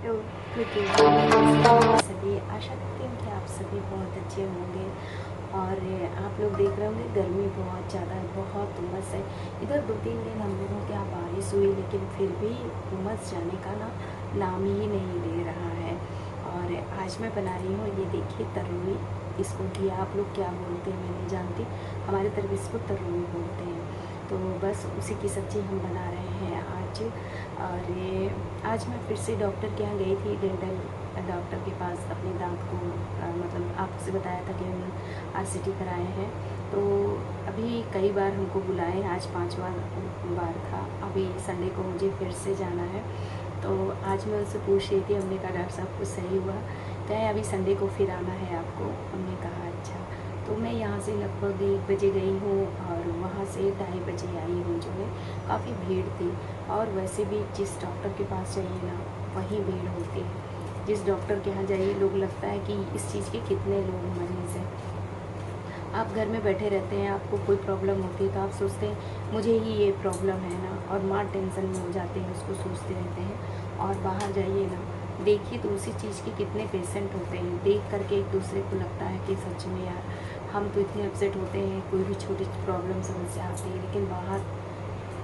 तो good evening सभी। आशा करती हूँ कि आप सभी बहुत अच्छे होंगे। और आप लोग देख रहे होंगे गर्मी बहुत ज़्यादा है, बहुत उमस है। इधर 2-3 दिन हम लोगों के यहाँ बारिश हुई, लेकिन फिर भी उमस जाने का नाम ही नहीं ले रहा है। और आज मैं बना रही हूँ, ये देखिए, तरोई। इसको घिया आप लोग क्या बोलते हैं मैं नहीं जानती, हमारे तरफ इसको तरोई बोलते हैं। तो बस उसी की सब्ज़ी हम बना रहे हैं आज। और ये आज मैं फिर से डॉक्टर के यहाँ गई थी, डेंटल डॉक्टर के पास, अपने दांत को मतलब आपसे बताया था कि हम आरसीटी कराए हैं। तो अभी कई बार हमको बुलाए, आज 5वां बार था। अभी संडे को मुझे फिर से जाना है। तो आज मैं उनसे पूछ रही थी, हमने कहा डॉक्टर साहब कुछ सही हुआ? कहे अभी संडे को फिर आना है आपको। हमने कहा अच्छा। तो मैं यहाँ से लगभग 1 बजे गई हूँ और वहाँ से 2:30 बजे आई हूँ। जो है काफ़ी भीड़ थी। और वैसे भी जिस डॉक्टर के पास जाइए ना, वहीं भीड़ होती है। जिस डॉक्टर के यहाँ जाइए, लोग लगता है कि इस चीज़ के कितने लोग मरीज़ हैं। आप घर में बैठे रहते हैं, आपको कोई प्रॉब्लम होती है तो आप सोचते हैं मुझे ही ये प्रॉब्लम है ना, और माँ टेंशन में हो जाते हैं, उसको सोचते रहते हैं। और बाहर जाइए ना, देखिए तो उसी चीज़ के कितने पेशेंट होते हैं। देख करके एक दूसरे को लगता है कि सच में यार, हम तो इतने अपसेट होते हैं, कोई भी छोटी प्रॉब्लम समस्या आती है, लेकिन बाहर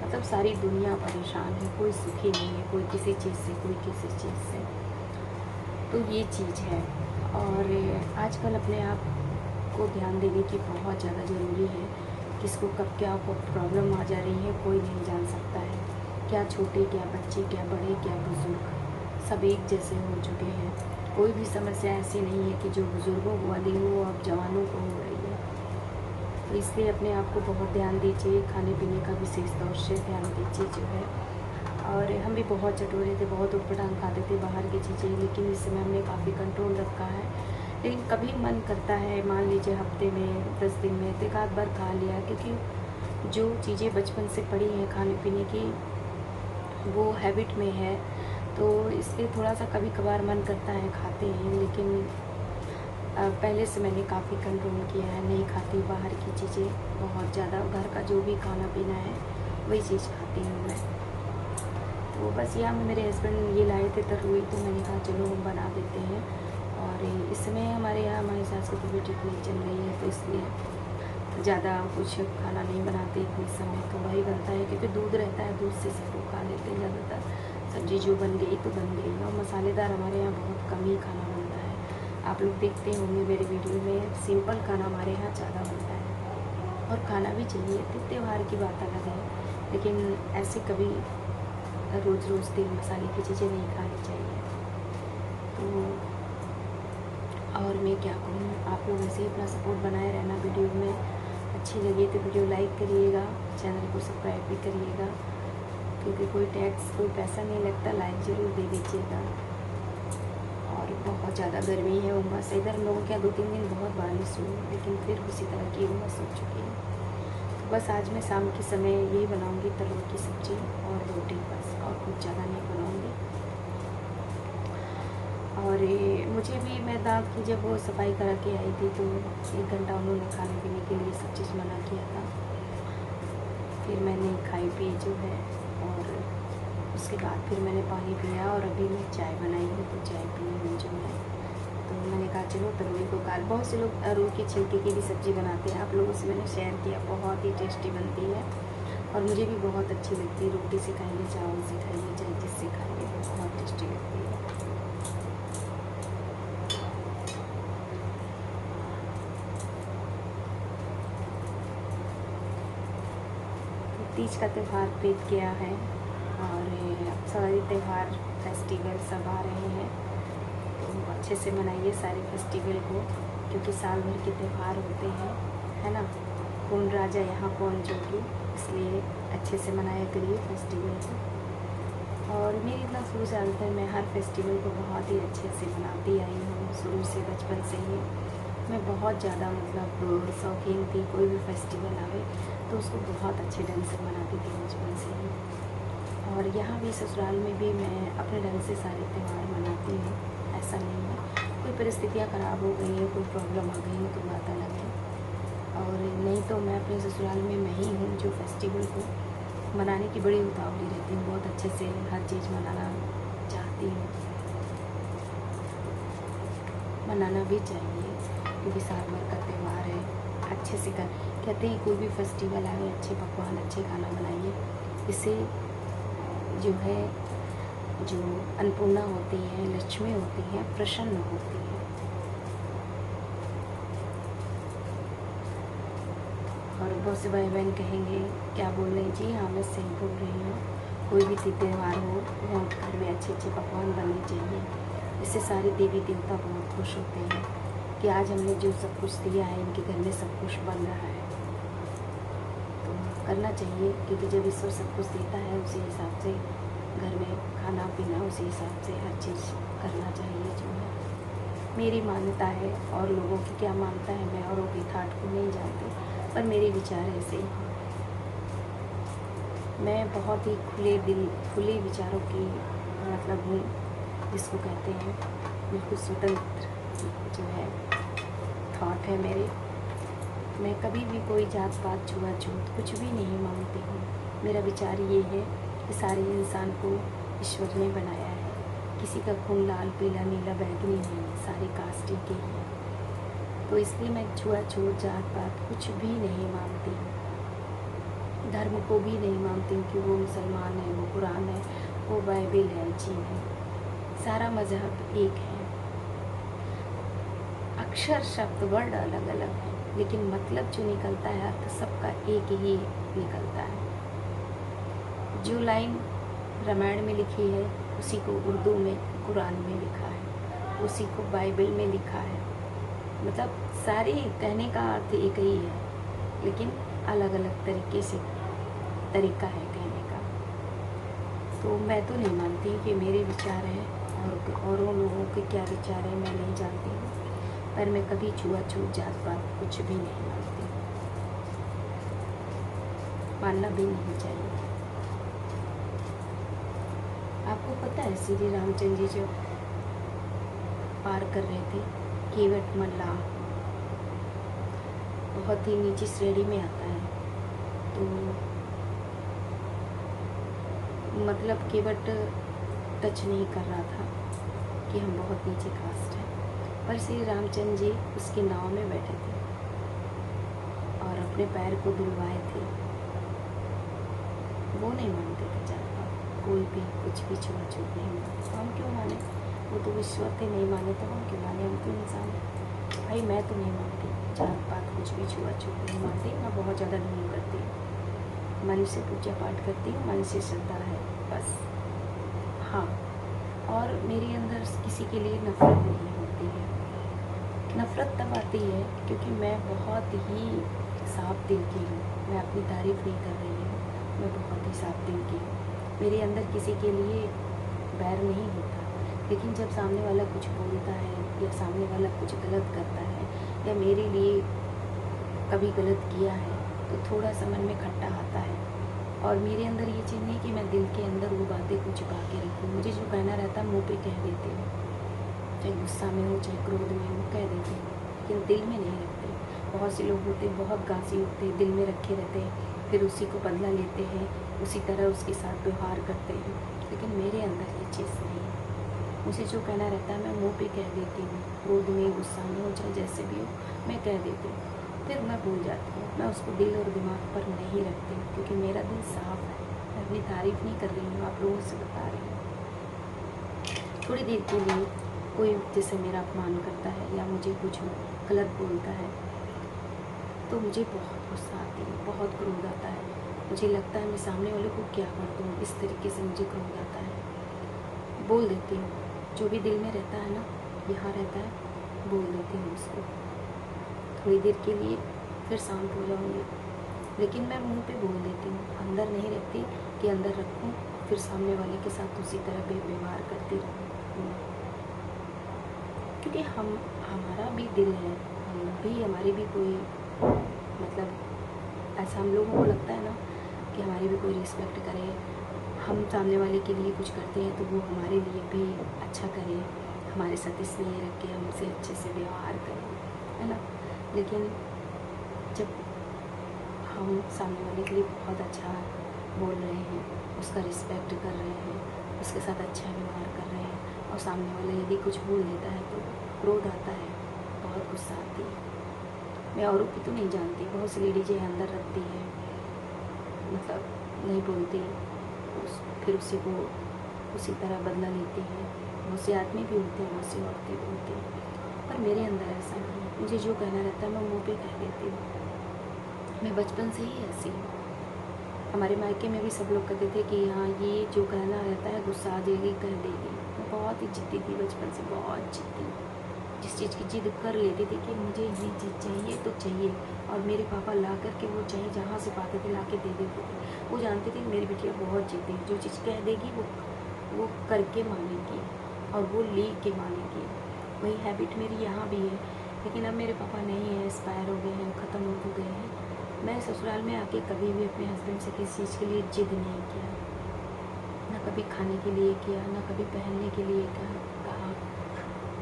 मतलब सारी दुनिया परेशान है, कोई सुखी नहीं है, कोई किसी चीज़ से, कोई किसी चीज़ से। तो ये चीज़ है। और आजकल अपने आप को ध्यान देने की बहुत ज़्यादा ज़रूरी है। किसको कब क्या प्रॉब्लम आ जा रही है, कोई नहीं जान सकता है। क्या छोटे, क्या बच्चे, क्या बड़े, क्या बुज़ुर्ग, सब एक जैसे हो चुके हैं। कोई भी समस्या ऐसी नहीं है कि जो बुज़ुर्गों वाली हो अब जवानों को हो रही है। तो इसलिए अपने आप को बहुत ध्यान दीजिए, खाने पीने का विशेष तौर से ध्यान दीजिए जो है। और हम भी बहुत चटोरे थे, बहुत ऊटपटांग खाते थे बाहर की चीज़ें, लेकिन इस समय हमने काफ़ी कंट्रोल रखा है। लेकिन कभी मन करता है, मान लीजिए हफ्ते में 10 दिन में एक आध बार खा लिया, क्योंकि जो चीज़ें बचपन से पड़ी हैं खाने पीने की, वो हैबिट में है। तो इसलिए थोड़ा सा कभी कभार मन करता है, खाते हैं। लेकिन पहले से मैंने काफ़ी कंट्रोल किया है, नहीं खाती बाहर की चीज़ें बहुत ज़्यादा। घर का जो भी खाना पीना है वही चीज़ खाती हूँ मैं। तो बस यहाँ में मेरे हस्बैंड ये लाए थे तरोई, तो मैंने कहा चलो हम बना देते हैं। और इस समय हमारे यहाँ हमारी सास की तबीयत ठीक नहीं चल रही है, तो इसलिए ज़्यादा कुछ खाना नहीं बनाते इतने समय। तो वही बनता है, क्योंकि दूध रहता है, दूध से सब लोग खा लेते हैं ज़्यादातर। सब्ज़ी जो बन गई तो बन गई, और मसालेदार हमारे यहाँ बहुत कम ही खाना बनता है। आप लोग देखते होंगे मेरे वीडियो में, सिंपल खाना हमारे यहाँ ज़्यादा बनता है। और खाना भी चाहिए, त्यौहार की बात अलग है, लेकिन ऐसे कभी रोज़ रोज़ तेल मसाले की चीज़ें नहीं खानी चाहिए। तो और मैं क्या कहूँ, आप लोग ऐसे ही अपना सपोर्ट बनाए रहना। वीडियो में अच्छी लगी तो वीडियो लाइक करिएगा, चैनल को सब्सक्राइब भी करिएगा, क्योंकि कोई टैक्स, कोई पैसा नहीं लगता। लाइक ज़रूर दे दीजिएगा। और बहुत ज़्यादा गर्मी है, उमस। इधर हम लोगों के यहाँ 2-3 दिन बहुत बारिश हुई, लेकिन फिर उसी तरह की उमस हो चुकी है। तो बस आज मैं शाम के समय यही बनाऊंगी, तरोई की सब्ज़ी और रोटी, बस और कुछ ज़्यादा नहीं बनाऊंगी। और ये मुझे भी, मैं दांत की जब वो सफाई करा के आई थी, तो 1 घंटा उन्होंने खाने पीने के लिए सब चीज़ मना किया था। फिर मैंने खाई पी जो है, और उसके बाद फिर मैंने पानी पिया, और अभी मैं चाय बनाई हूँ, तो चाय पी हूँ जो है। तो मैंने कहा चलो तरोई को काट, बहुत से लोग अरुई के छिलके की भी सब्ज़ी बनाते हैं, आप लोगों से मैंने शेयर किया, बहुत ही टेस्टी बनती है। और मुझे भी बहुत अच्छी लगती है। रोटी से खाइए, चावल से खाइए, चाहे जिससे खाइए, बहुत टेस्टी लगती है। तो तीज का त्यौहार बीत गया है, और सारे त्यौहार, फेस्टिवल सब आ रहे हैं। तो अच्छे से मनाइए सारे फेस्टिवल को, क्योंकि साल भर के त्यौहार होते हैं, है ना। कौन राजा यहाँ कौन जोगी, इसलिए अच्छे से मनाया करिए फेस्टिवल को। और मेरी इतना शुरू से आदत है, मैं हर फेस्टिवल को बहुत ही अच्छे से मनाती आई हूँ, शुरू से, बचपन से ही। मैं बहुत ज़्यादा मतलब शौकीन थी, कोई भी फेस्टिवल आवे तो उसको बहुत अच्छे ढंग से मनाती थी बचपन से ही। और यहाँ भी ससुराल में भी मैं अपने ढंग से सारे त्यौहार मनाती हूँ, ऐसा नहीं है। कोई परिस्थितियाँ ख़राब हो गई हैं, कोई प्रॉब्लम आ गई है तो बात अलग है। और नहीं तो मैं अपने ससुराल में मैं ही हूँ जो फेस्टिवल को मनाने की बड़ी उतावली रहती हूँ, बहुत अच्छे से हर चीज़ मनाना चाहती हूँ। मनाना भी चाहिए, क्योंकि साल भर का त्यौहार है। अच्छे से कहते हैं कोई भी फेस्टिवल आए अच्छे पकवान अच्छे खाना बनाइए, इससे जो है जो अन्नपूर्णा होती है, लक्ष्मी होती है, प्रसन्न होती है। और बहुत से भाई बहन कहेंगे क्या बोल रही जी, हाँ मैं सही बोल रही हूँ। कोई भी त्यौहार हो वहाँ घर में अच्छे अच्छे पकवान बनने चाहिए, इससे सारे देवी देवता बहुत खुश होते हैं कि आज हमने जो सब कुछ दिया है इनके घर में सब कुछ बन रहा है। तो करना चाहिए, क्योंकि जब ईश्वर सब कुछ देता है उसी हिसाब से घर में खाना पीना उसी हिसाब से हर चीज़ करना चाहिए। जो है मेरी मान्यता है, और लोगों की क्या मानता है मैं औरों की थाट को नहीं जानती, पर मेरे विचार ऐसे ही हैं। मैं बहुत ही खुले विचारों की मतलब हूँ, जिसको कहते हैं बिल्कुल स्वतंत्र जो है थॉट है मेरे। मैं कभी भी कोई जात पात छुआछूत कुछ भी नहीं मानती हूँ। मेरा विचार ये है कि सारे इंसान को ईश्वर ने बनाया है, किसी का खून लाल पीला नीला बैगनी नहीं है, सारी कास्ट के हैं। तो इसलिए मैं छुआछूत जात पात कुछ भी नहीं मानती हूँ। धर्म को भी नहीं मानती हूँ कि वो मुसलमान है, वो कुरान है, वो बाइबिल है, जीन है। सारा मज़हब एक है, अक्षर शब्द वर्ड अलग अलग है, लेकिन मतलब जो निकलता है अर्थ सबका एक ही निकलता है। जो लाइन रामायण में लिखी है उसी को उर्दू में कुरान में लिखा है, उसी को बाइबल में लिखा है। मतलब सारे कहने का अर्थ एक ही है, लेकिन अलग अलग तरीके से तरीका है कहने का। तो मैं तो नहीं मानती कि मेरे विचार हैं और औरों लोगों के क्या विचार हैं मैं नहीं जानती हूँ, पर मैं कभी छुआछूत जात पात कुछ भी नहीं मानती, मानना भी नहीं चाहिए। आपको पता है श्री रामचंद्र जी जो पार कर रहे थे केवट मल्लाह, बहुत ही नीची श्रेणी में आता है। तो मतलब केवट टच नहीं कर रहा था कि हम बहुत नीचे कास्ट हैं, पर श्री रामचंद्र जी उसकी नाव में बैठे थे और अपने पैर को धुलवाए थे। वो नहीं मानते थे जात पात, कोई भी कुछ भी छुआछूत नहीं मानते। हम क्यों माने, वो तो ईश्वर थे, नहीं माने तो हम क्यों माने, हम तो इंसान हैं। भाई मैं तो नहीं मानती जात पात कुछ भी छुआछूत नहीं मानती, मैं बहुत ज़्यादा ढोंग करती हूँ, मन से पूजा पाठ करती हूँ, मन से श्रद्धा है बस। हाँ, और मेरे अंदर किसी के लिए नफरत नहीं होती है। नफरत तब आती है क्योंकि मैं बहुत ही साफ दिल की हूँ, मैं अपनी तारीफ़ नहीं कर रही हूँ, मैं बहुत ही साफ दिल की हूँ। मेरे अंदर किसी के लिए बैर नहीं होता, लेकिन जब सामने वाला कुछ बोलता है या सामने वाला कुछ गलत करता है या मेरे लिए कभी गलत किया है तो थोड़ा सा मन में खट्टा आता है। और मेरे अंदर ये चीज़ नहीं कि मैं दिल के अंदर वो बातें को छुपा के रखूँ, मुझे जो कहना रहता है मुँह पे कह देती हूँ, चाहे गुस्सा में हो चाहे क्रोध में हो कह देती हूँ, लेकिन दिल में नहीं रखते। बहुत से लोग होते बहुत गासी होते हैं, दिल में रखे रहते हैं, फिर उसी को बदला लेते हैं, उसी तरह उसके साथ व्यवहार करते हैं, लेकिन मेरे अंदर ये चीज़ नहीं है। मुझे जो कहना रहता है मैं मुँह पे कह देती हूँ, क्रोध में गुस्सा में हो चाहे जैसे भी हो मैं कह देती हूँ, फिर मैं भूल जाती हूँ। मैं उसको दिल और दिमाग पर नहीं रखती, क्योंकि मेरा दिल साफ है। मैं अपनी तारीफ़ नहीं कर रही हूँ, आप लोगों से बता रही हूँ। थोड़ी देर के लिए कोई जैसे मेरा अपमान करता है या मुझे कुछ गलत बोलता है तो मुझे बहुत गुस्सा आती है, बहुत क्रोध आता है। मुझे लगता है मैं सामने वाले को क्या कर दूँ, इस तरीके से मुझे क्रोध आता है। बोल देती हूँ, जो भी दिल में रहता है ना यहाँ रहता है, बोल देती हूँ उसको। थोड़ी देर के लिए फिर शांत हो जाऊँगी, लेकिन मैं मुंह पे बोल देती हूँ, अंदर नहीं रखती कि अंदर रखूँ फिर सामने वाले के साथ उसी तरह व्यवहार करती रहूँ। क्योंकि हमारा भी दिल है, हमारी भी कोई मतलब ऐसा हम लोगों को लगता है ना कि हमारी भी कोई रिस्पेक्ट करे, हम सामने वाले के लिए कुछ करते हैं तो वो हमारे लिए भी अच्छा करे, हमारे साथ स्नेह रखे, हमसे अच्छे से व्यवहार करे, है ना। लेकिन जब हम सामने वाले के लिए बहुत अच्छा बोल रहे हैं, उसका रिस्पेक्ट कर रहे हैं, उसके साथ अच्छा व्यवहार कर रहे हैं और सामने वाला यदि कुछ बोल देता है तो क्रोध आता है, बहुत गुस्सा आती है। मैं औरों की तो नहीं जानती, बहुत सी लेडीजें अंदर रखती हैं, मतलब नहीं बोलती, फिर उसी को उसी तरह बदला लेती हैं। बहुत से आदमी भी होते हैं, बहुत सी औरतें भी होती हैं, पर मेरे अंदर ऐसा नहीं है। मुझे जो कहना रहता है मैं मुँह पे कह देती हूँ। मैं बचपन से ही ऐसी हूँ। हमारे मायके में भी सब लोग कहते थे कि हाँ, ये जो कहना रहता है गुस्सा आ जाएगी, कह देगी। मैं बहुत ही जिद्दी थी बचपन से, बहुत जिद्दी। जिस चीज़ की जिद कर लेती थी कि मुझे ये चीज़ चाहिए तो चाहिए, और मेरे पापा ला करके वो चाहिए जहाँ से पाते थे ला के दे देते थे। वो जानते थे कि मेरी बिटिया बहुत जिद्दी है, जो चीज़ कह देगी वो करके मानेगी और वो ले के मानेगी। वही हैबिट मेरी यहाँ भी है, लेकिन अब मेरे पापा नहीं है, एक्सपायर हो गए हैं, ख़त्म हो गए हैं। मैं ससुराल में आके कभी भी अपने हस्बैंड से किसी चीज़ के लिए जिद नहीं किया, ना कभी खाने के लिए किया, ना कभी पहनने के लिए कहा,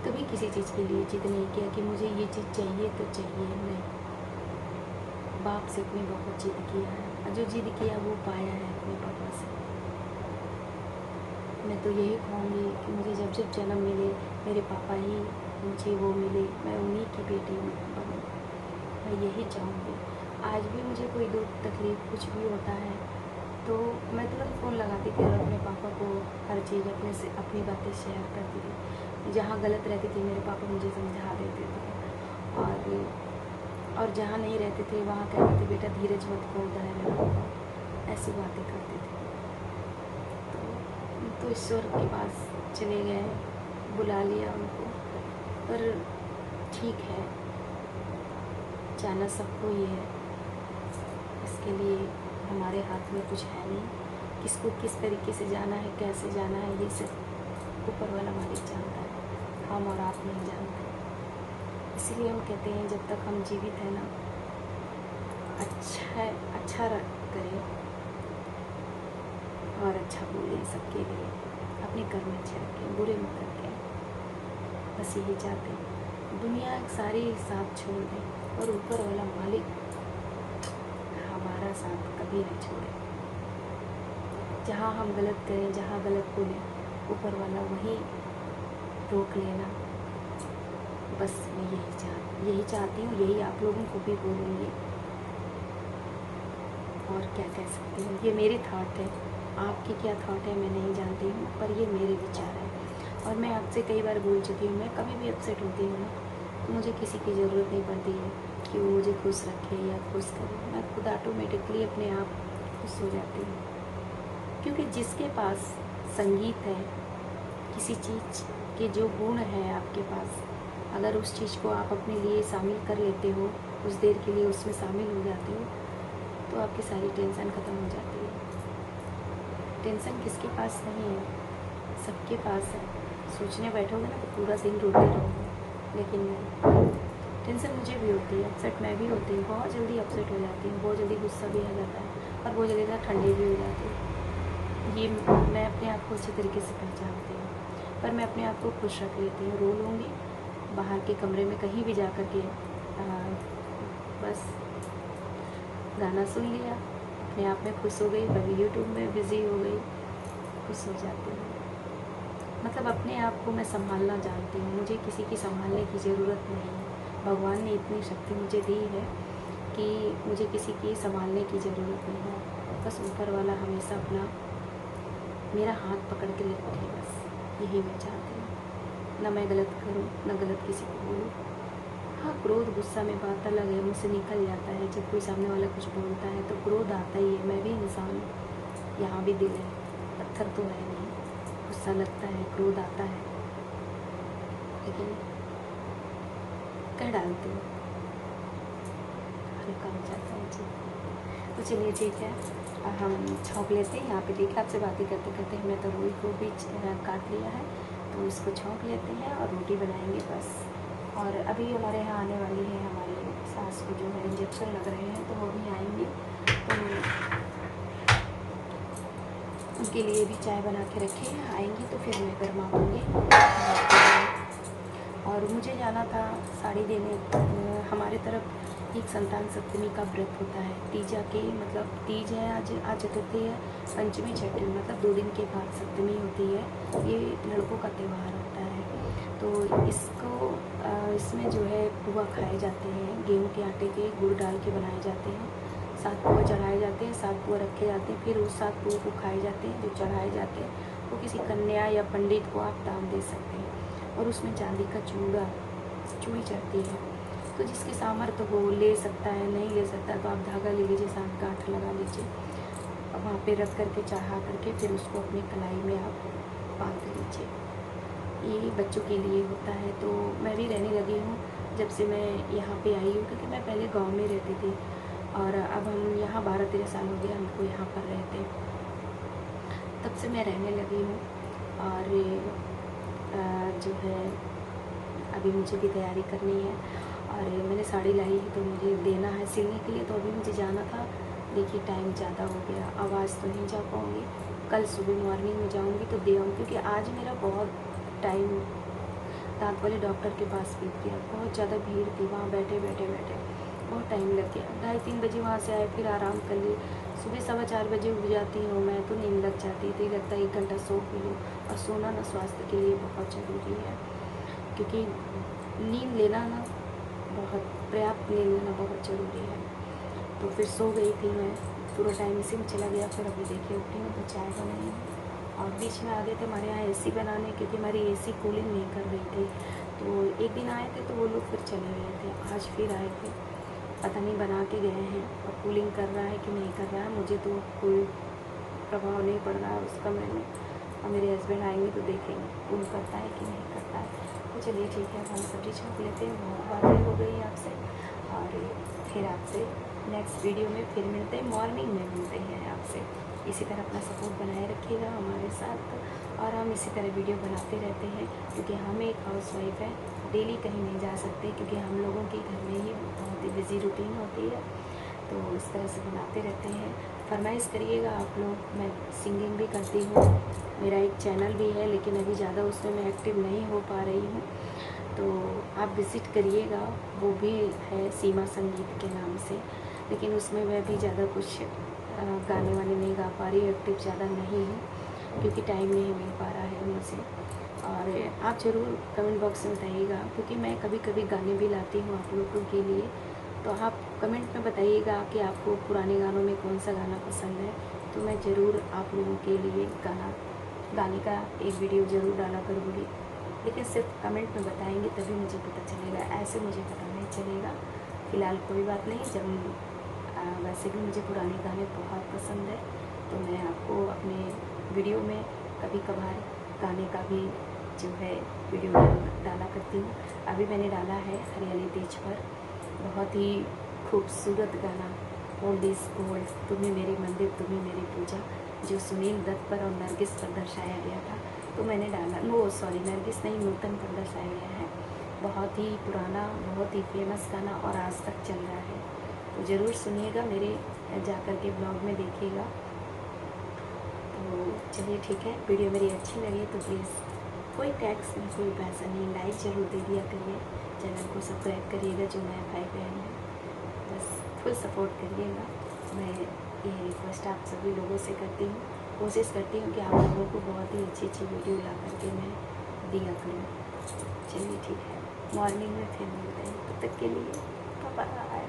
कभी किसी चीज़ के लिए जिद नहीं किया कि मुझे ये चीज़ चाहिए तो चाहिए। नहीं, बाप से अपने बहुत जिद किया है, और जो जिद किया वो पाया है अपने पापा से। मैं तो यही कहूँगी कि मुझे जब जब जन्म मिले मेरे पापा ही मुझे वो मिले, मैं उन्हीं की बेटी बनूँ, मैं यही चाहूँगी। आज भी मुझे कोई दुख तकलीफ़ कुछ भी होता है तो मैं तुरंत फ़ोन लगाती थी और अपने पापा को हर चीज़ अपनी बातें शेयर करती थी। जहाँ गलत रहती थी मेरे पापा मुझे समझा देते थे, और जहाँ नहीं रहते थे वहाँ कहते थे बेटा धीरज मत खो, धैर्य रखो, ऐसी बातें करते थे। तो ईश्वर के पास चले गए, बुला लिया उनको, पर ठीक है, जाना सबको ही है। इसके लिए हमारे हाथ में कुछ है नहीं, किसको किस तरीके से जाना है, कैसे जाना है, ये सब ऊपर वाला मालिक जानता है, हम और आप नहीं जानते। इसलिए हम कहते हैं जब तक हम जीवित हैं ना, अच्छा करें और अच्छा बोलें सबके लिए, अपने कर्म अच्छे रखें, बुरे मत रखें, बस यही चाहते हैं। दुनिया सारी साथ छोड़ दें और ऊपर वाला मालिक हमारा साथ कभी न छोड़े। जहाँ हम गलत करें, जहाँ गलत बोलें, ऊपर वाला वही रोक लेना। बस मैं यही चाहती हूँ, यही आप लोगों को भी बोलूँगी। और क्या कह सकती हूँ, ये मेरी थॉट है, आपकी क्या थॉट है मैं नहीं जानती हूँ, पर ये मेरे विचार है। और मैं आपसे कई बार बोल चुकी हूँ, मैं कभी भी अपसेट होती हूँ ना, तो मुझे किसी की ज़रूरत नहीं पड़ती है कि वो मुझे खुश रखे या खुश करे। मैं खुद ऑटोमेटिकली अपने आप खुश हो जाती हूँ, क्योंकि जिसके पास संगीत है, किसी चीज़ के जो गुण है आपके पास, अगर उस चीज़ को आप अपने लिए शामिल कर लेते हो, कुछ देर के लिए उसमें शामिल हो जाते हो, तो आपकी सारी टेंशन ख़त्म हो जाती है। टेंशन किसके पास नहीं है, सबके पास है। सोचने बैठोगे ना तो पूरा दिन रोते रहोगे, लेकिन नहीं, टेंशन मुझे भी होती है, अपसेट मैं भी होती हूँ, बहुत जल्दी अपसेट हो जाती हूँ, बहुत जल्दी गुस्सा भी आ जाता है, और बहुत जल्दी ठंडी भी हो जाती है। ये मैं अपने आप को अच्छे तरीके से पहचानती हूँ, पर मैं अपने आप को खुश रख लेती हूँ। रो लूँगी बाहर के कमरे में कहीं भी जा कर के, बस गाना सुन लिया, अपने आप में खुश हो गई, कभी यूट्यूब में बिज़ी हो गई, खुश हो जाती हूँ। मतलब अपने आप को मैं संभालना जानती हूँ, मुझे किसी की संभालने की ज़रूरत नहीं है। भगवान ने इतनी शक्ति मुझे दी है कि मुझे किसी की संभालने की ज़रूरत नहीं है। बस ऊपर वाला हमेशा मेरा हाथ पकड़ के रखे, बस यही मैं चाहती हूँ। ना मैं गलत करूँ, ना गलत किसी को बोलूँ। हाँ, क्रोध गुस्सा में बात अलग है, मुझसे निकल जाता है। जब कोई सामने वाला कुछ बोलता है तो क्रोध आता ही है, मैं भी इंसान हूँ, यहाँ भी दिल है, पत्थर तो है नहीं। गुस्सा लगता है, क्रोध आता है, लेकिन कह डालती हूँ, हल्का हो जाता है जी। तो चलिए ठीक है, हम छौंक लेते हैं। यहाँ पे देखिए आपसे बातें करते करते हमने तरोई को भी काट लिया है, तो इसको छौंक लेते हैं और रोटी बनाएंगे बस। और अभी हमारे यहाँ आने वाली है हमारी सास को जो है इंजेक्शन लग रहे हैं, तो वो भी आएंगे, तो उनके लिए भी चाय बना के रखे हैं, आएंगी तो फिर मैं गरमाऊँगी। और मुझे जाना था साड़ी देने, हमारे तरफ एक संतान सप्तमी का व्रत होता है, तीजा के मतलब तीज है, आज चतुर्थी है, पंचमी छठी, मतलब 2 दिन के बाद सप्तमी होती है। ये लड़कों का त्यौहार होता है, तो इसको इसमें जो है पुआ खाए जाते हैं, गेहूँ के आटे के गुड़ डाल के बनाए जाते हैं। 7 पुआ चढ़ाए जाते हैं, 7 पुआ रखे जाते हैं, फिर उस 7 पुआ को खाए जाते हैं। जो चढ़ाए जाते हैं वो किसी कन्या या पंडित को आप दान दे सकते हैं। और उसमें चांदी का चूड़ी चढ़ती है। तो जिसकी सामर्थ्य हो ले सकता है, नहीं ले सकता तो आप धागा ले लीजिए, 7 गांठ लगा लीजिए, वहाँ पे रख करके चढ़ा करके फिर उसको अपनी कलाई में आप बांध लीजिए। ये बच्चों के लिए होता है। तो मैं भी रहने लगी हूँ जब से मैं यहाँ पे आई हूँ, क्योंकि मैं पहले गांव में रहती थी और अब हम यहाँ 12-13 साल हो गया हमको यहाँ पर रहते, तब से मैं रहने लगी हूँ। और जो है अभी मुझे भी तैयारी करनी है और मैंने साड़ी लाई है तो मुझे देना है सिलने के लिए। तो अभी मुझे जाना था, देखिए टाइम ज़्यादा हो गया, अब आज तो नहीं जा पाऊँगी, कल सुबह मॉर्निंग में जाऊँगी तो दे आऊँगी। क्योंकि आज मेरा बहुत टाइम दांत वाले डॉक्टर के पास बीत गया, बहुत ज़्यादा भीड़ थी, वहाँ बैठे बहुत टाइम लग गया। 2:30-3 बजे वहाँ से आए, फिर आराम कर लिए। सुबह 4:15 बजे उठ जाती हूँ मैं, तो नींद लग जाती तो लगता है 1 घंटा सो भी लूँ। और सोना ना स्वास्थ्य के लिए बहुत ज़रूरी है, क्योंकि नींद लेना ना बहुत पर्याप्त नींद लेना बहुत ज़रूरी है। तो फिर सो गई थी मैं, पूरा टाइम इसी में चला गया। फिर अभी देखिए उठी हूँ तो चाय बनाई और बीच में आ गए थे हमारे यहाँ एसी बनाने, क्योंकि हमारी एसी कूलिंग नहीं कर रही थी। तो एक दिन आए थे तो वो लोग फिर चले गए थे, आज फिर आए थे, पता नहीं बना के गए हैं और कूलिंग कर रहा है कि नहीं कर रहा है, मुझे तो कोई प्रभाव नहीं पड़ रहा है उस कमरे में। और मेरे हस्बैंड आएंगे तो देखेंगे कूल करता है कि नहीं करता है। तो चलिए ठीक है, हम सब्ज़ी छौंक लेते हैं। बहुत बातें हो गई आपसे और फिर आपसे नेक्स्ट वीडियो में फिर मिलते हैं, मॉर्निंग में मिलते हैं आपसे। इसी तरह अपना सपोर्ट बनाए रखिएगा हमारे साथ और हम इसी तरह वीडियो बनाते रहते हैं, क्योंकि हम एक हाउसवाइफ है, डेली कहीं नहीं जा सकते, क्योंकि हम लोगों के घर में ही बहुत ही बिजी रूटीन होती है। तो इस तरह से बनाते रहते हैं। फरमाइश करिएगा आप लोग। मैं सिंगिंग भी करती हूँ, मेरा एक चैनल भी है, लेकिन अभी ज़्यादा उसमें मैं एक्टिव नहीं हो पा रही हूँ, तो आप विज़िट करिएगा। वो भी है सीमा संगीत के नाम से, लेकिन उसमें मैं भी ज़्यादा कुछ गाने वाने नहीं गा पा रही हूँ, एक्टिव ज़्यादा नहीं हूँ, क्योंकि टाइम नहीं मिल पा रहा है मुझे। और आप ज़रूर कमेंट बॉक्स में बताइएगा, क्योंकि मैं कभी कभी गाने भी लाती हूँ आप लोगों के लिए। तो आप कमेंट में बताइएगा कि आपको पुराने गानों में कौन सा गाना पसंद है, तो मैं ज़रूर आप लोगों के लिए गाने का एक वीडियो ज़रूर डाला करूँगी। लेकिन सिर्फ कमेंट में बताएंगे तभी मुझे पता चलेगा, ऐसे मुझे पता नहीं चलेगा। फ़िलहाल कोई बात नहीं, जब वैसे भी मुझे पुराने गाने बहुत पसंद है, तो मैं आपको अपने वीडियो में कभी कभार गाने का भी जो है वीडियो डाला करती हूँ। अभी मैंने डाला है हरियाली तीज पर, बहुत ही खूबसूरत गाना ओल्ड इज गोल्ड, तुम्हें मेरी मंदिर तुम्हें मेरी पूजा, जो सुनील दत्त पर और नरगिस पर दर्शाया गया था। तो मैंने डाला, नरगिस नहीं, नूतन पर दर्शाया गया है। बहुत ही पुराना, बहुत ही फेमस गाना और आज तक चल रहा है, तो ज़रूर सुनिएगा, मेरे जाकर के ब्लॉग में देखिएगा। तो चलिए ठीक है, वीडियो मेरी अच्छी लगी तो प्लीज़ कोई टैक्स नहीं, कोई पैसा नहीं, लाइक ज़रूर दे दिया करिए, चैनल को सब्सक्राइब करिएगा जो नया भाई बहन है, बस फुल सपोर्ट करिएगा। मैं ये रिक्वेस्ट आप सभी लोगों से करती हूँ, कोशिश करती हूँ कि आप लोगों को बहुत ही अच्छी अच्छी वीडियो ला करके मैं दिया करूँ। चलिए ठीक है, मॉर्निंग में फिर मिलते हैं, तब तक के लिए बाय।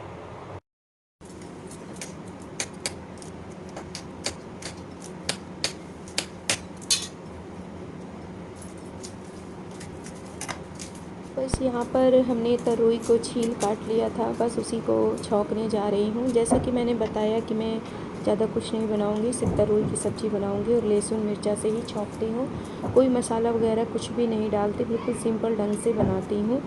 बस यहाँ पर हमने तरोई को छील काट लिया था, बस उसी को छौंकने जा रही हूँ। जैसा कि मैंने बताया कि मैं ज़्यादा कुछ नहीं बनाऊँगी, सिर्फ तरोई की सब्ज़ी बनाऊँगी और लहसुन मिर्चा से ही छौंकती हूँ, कोई मसाला वगैरह कुछ भी नहीं डालती, बिल्कुल सिंपल ढंग से बनाती हूँ।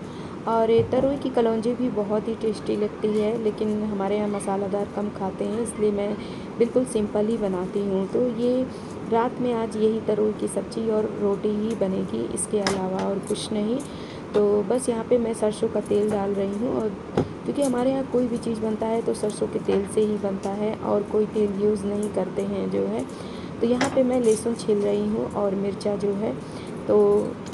और तरोई की कलौंजी भी बहुत ही टेस्टी लगती है, लेकिन हमारे यहाँ मसालादार कम खाते हैं, इसलिए मैं बिल्कुल सिंपल ही बनाती हूँ। तो ये रात में आज यही तरोई की सब्ज़ी और रोटी ही बनेगी, इसके अलावा और कुछ नहीं। तो बस यहाँ पे मैं सरसों का तेल डाल रही हूँ, और क्योंकि हमारे यहाँ कोई भी चीज़ बनता है तो सरसों के तेल से ही बनता है और कोई तेल यूज़ नहीं करते हैं जो है। तो यहाँ पे मैं लहसुन छील रही हूँ और मिर्चा जो है, तो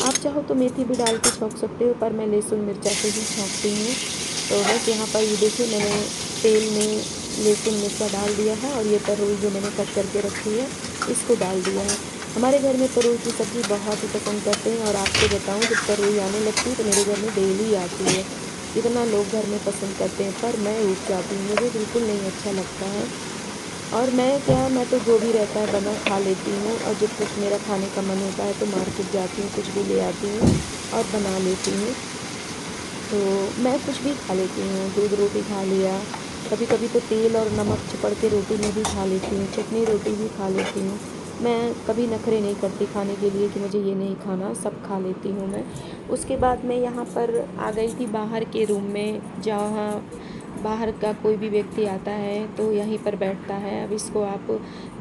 आप चाहो तो मेथी भी डाल के छौंक सकते हो, पर मैं लहसुन मिर्चा से ही छौंकती हूँ। तो बस यहाँ पर ये देखिए, मैंने तेल में लहसुन मिर्चा डाल दिया है और ये तरोई जो मैंने कट करके रखी है इसको डाल दिया है। हमारे घर में तरोई की सब्ज़ी बहुत ही पसंद करते हैं और आपको बताऊं, जब तरोई आने लगती है तो मेरे घर में डेली आती है। इतना लोग घर में पसंद करते हैं, पर मैं उठ जाती हूँ, मुझे बिल्कुल नहीं अच्छा लगता है। और मैं तो जो भी रहता है बना खा लेती हूँ, और जब कुछ मेरा खाने का मन होता है तो मार्केट जाती हूँ, कुछ भी ले आती हूँ और बना लेती हूँ। तो मैं कुछ भी खा लेती हूँ, दूध रोटी खा लिया, कभी कभी तो तेल और नमक चिपड़ के रोटी में भी खा लेती हूँ, चटनी रोटी भी खा लेती हूँ। मैं कभी नखरे नहीं करती खाने के लिए कि मुझे ये नहीं खाना, सब खा लेती हूँ मैं। उसके बाद मैं यहाँ पर आ गई थी बाहर के रूम में, जहाँ बाहर का कोई भी व्यक्ति आता है तो यहीं पर बैठता है। अब इसको आप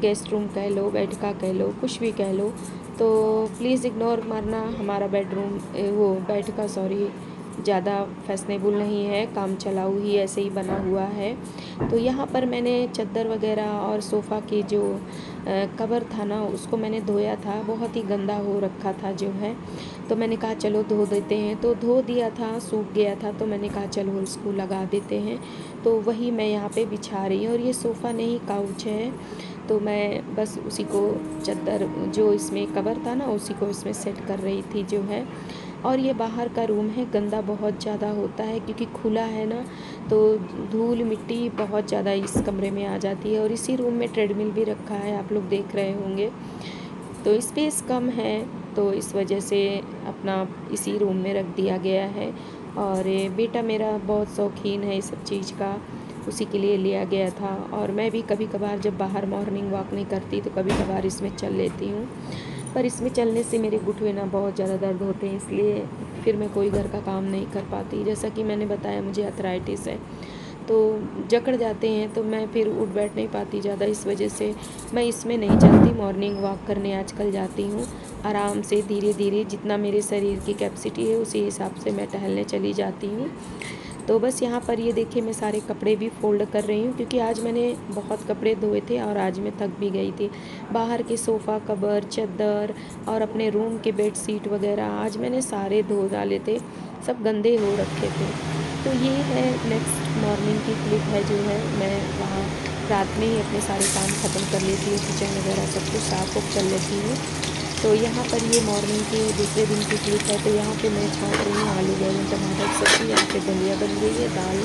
गेस्ट रूम कह लो, बैठका कह लो, कुछ भी कह लो, तो प्लीज़ इग्नोर मारना। हमारा बेडरूम वो बैठका सॉरी ज़्यादा फैशनेबल नहीं है, काम चलाऊ ही ऐसे ही बना हुआ है। तो यहाँ पर मैंने चादर वगैरह और सोफ़ा की जो कवर था ना, उसको मैंने धोया था, बहुत ही गंदा हो रखा था जो है। तो मैंने कहा चलो धो देते हैं, तो धो दिया था, सूख गया था, तो मैंने कहा चलो इसको लगा देते हैं। तो वही मैं यहाँ पे बिछा रही हूँ, और ये सोफ़ा नहीं काउच है, तो मैं बस उसी को चादर जो इसमें कवर था ना, उसी को इसमें सेट कर रही थी जो है। और ये बाहर का रूम है, गंदा बहुत ज़्यादा होता है क्योंकि खुला है ना, तो धूल मिट्टी बहुत ज़्यादा इस कमरे में आ जाती है। और इसी रूम में ट्रेडमिल भी रखा है, आप लोग देख रहे होंगे, तो स्पेस कम है, तो इस वजह से अपना इसी रूम में रख दिया गया है। और ये बेटा मेरा बहुत शौकीन है इस सब चीज़ का, उसी के लिए लिया गया था। और मैं भी कभी कभार जब बाहर मॉर्निंग वॉक नहीं करती तो कभी कभार इसमें चल लेती हूँ, पर इसमें चलने से मेरे घुटने ना बहुत ज़्यादा दर्द होते हैं, इसलिए फिर मैं कोई घर का काम नहीं कर पाती। जैसा कि मैंने बताया, मुझे अर्थराइटिस है, तो जकड़ जाते हैं, तो मैं फिर उठ बैठ नहीं पाती ज़्यादा, इस वजह से मैं इसमें नहीं चलती। मॉर्निंग वॉक करने आजकल जाती हूँ आराम से, धीरे धीरे, जितना मेरे शरीर की कैपेसिटी है उसी हिसाब से मैं टहलने चली जाती हूँ। तो बस यहाँ पर ये देखिए, मैं सारे कपड़े भी फ़ोल्ड कर रही हूँ क्योंकि आज मैंने बहुत कपड़े धोए थे और आज मैं थक भी गई थी। बाहर के सोफ़ा कवर, चादर और अपने रूम के बेड शीट वगैरह आज मैंने सारे धो डाले थे, सब गंदे हो रखे थे। तो ये है नेक्स्ट मॉर्निंग की क्लिप है जो है, मैं वहाँ रात में ही अपने सारे काम ख़त्म कर लेती हूँ, किचन वगैरह सब कुछ साफ़ कर लेती हूँ। तो यहाँ पर ये मॉर्निंग के दूसरे दिन की क्लिप है। तो यहाँ पे मैं छाँट रही हूँ आलू बैंगन टमाटर की सब्ज़ी। यहाँ पे दलिया बन गई है, दाल।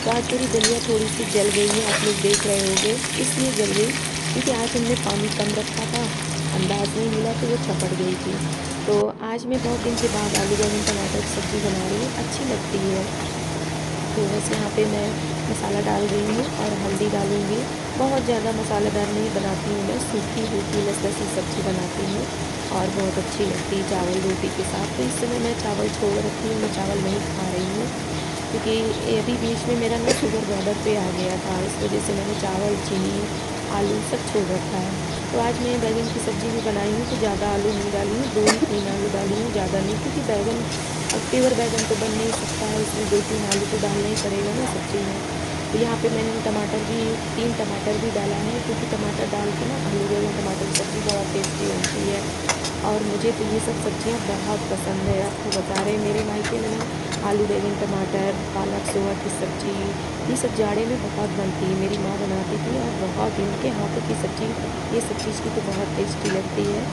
तो आज मेरी दलिया थोड़ी सी जल गई है, आप लोग देख रहे होंगे, इसलिए जल गई क्योंकि आज हमने पानी कम रखा था, अंदाज़ नहीं मिला तो वो छपट गई थी। तो आज मैं बहुत दिन के बाद आलू बैंगन टमाटर की सब्ज़ी बना रही हूँ, अच्छी लगती है। तो बस यहाँ पे मैं मसाला डाल रही हूँ और हल्दी डालूँगी। बहुत ज़्यादा मसालेदार नहीं बनाती हूँ मैं, सूखी सूखी लसलसी सब्ज़ी बनाती हूँ और बहुत अच्छी लगती है चावल रोटी के साथ। तो इस समय मैं चावल छोड़ रखी हूँ, मैं चावल नहीं खा रही हूँ क्योंकि अभी बीच में मेरा ना शुगर बॉर्डर पे आ गया था, इस वजह से मैंने चावल, चीनी, आलू सब छोड़ रखा है। तो आज मैं बैंगन की सब्ज़ी भी बनाई हूँ, तो ज़्यादा आलू नहीं डाली हूँ, 2 ही 3 आलू डाली हूँ, ज़्यादा नहीं, क्योंकि बैंगन अब प्योर बैंगन तो बन नहीं सकता है, इसमें 2-3 आलू तो डालना ही पड़ेगा ना सब्ज़ी में। तो यहाँ पे मैंने टमाटर भी 3 टमाटर भी डाला है, क्योंकि टमाटर डाल के ना आलू बैंगन टमाटर की सब्ज़ी बहुत टेस्टी बनती है। और मुझे तो ये सब सब्ज़ियाँ बहुत पसंद है, आपको बता रहे, मेरे मायके में ना आलू बैंगन टमाटर, पालक सोया की सब्ज़ी, ये सब जाड़े में बहुत बनती है, मेरी माँ बनाती थी और बहुत ही उनके हाथों की सब्ज़ी, ये सब चीज़ की तो बहुत टेस्टी लगती है।